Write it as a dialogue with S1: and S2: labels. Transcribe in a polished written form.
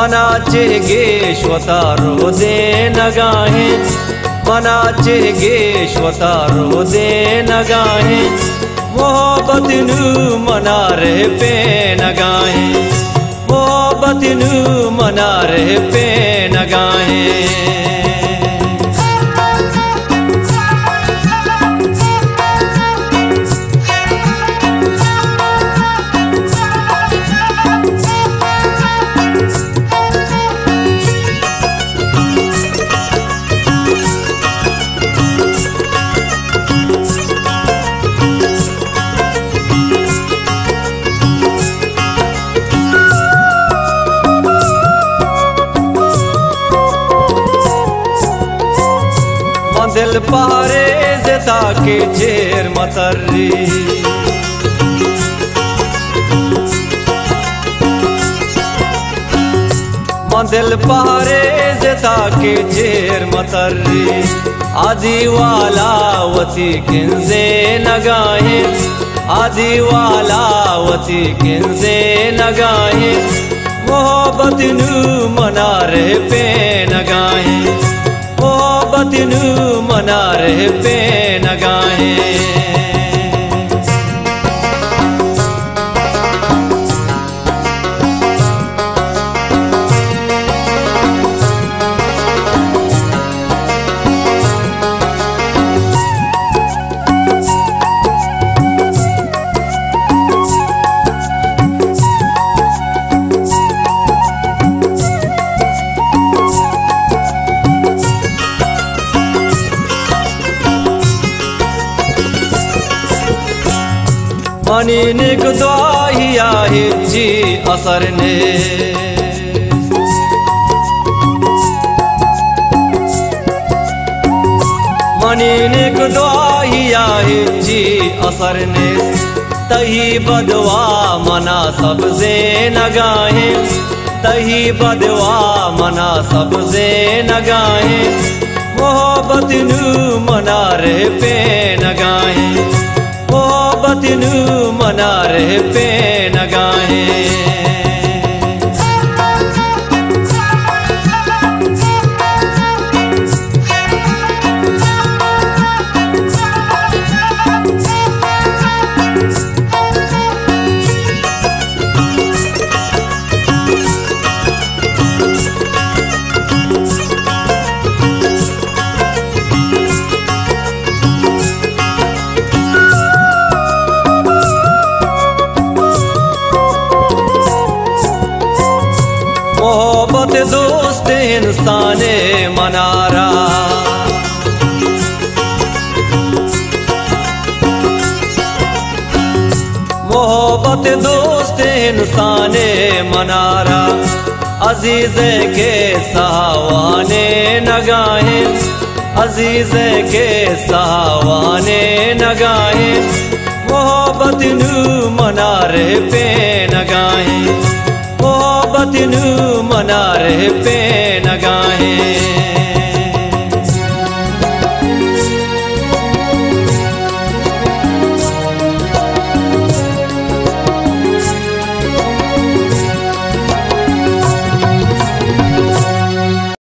S1: मनाचे गे स्वतारो दे नगाहे मनाचे गे स्वतारो दे नगाहे मोहब्बत नू मनारे पे नगाहे मोहब्बत नू मनारे पे नगाहे दिल पारे ज़ता के चेर मतर्री दिल पारे ज़ता के चेर मतर्री आदि वाला वती किंजे नगाहे आदि वाला वती किंजे नगाहे मोहब्बत नू मनारे पे नगाहे मोहब्बत नू मनारे पे नगाहे मनीने को दुआहिया हिज्जी असर ने मनीने को दुआहिया हिज्जी असर ने तही बदवा मना सबसे नगाहे तही बदवा मना सबसे नगाहे मोहब्बत नू मनारे पे नगाहे मोहब्बत नू मनारे पे नगाहे मोहब्बत दोस्त इंसाने मनारा मोहब्बत दोस्त इंसाने मनारा अजीज के सहावाने नगाहे अजीज के सहावाने नगाहे मोहब्बत नू मनारे पे नगाहे मोहब्बत नू मनारे पे नगाहे।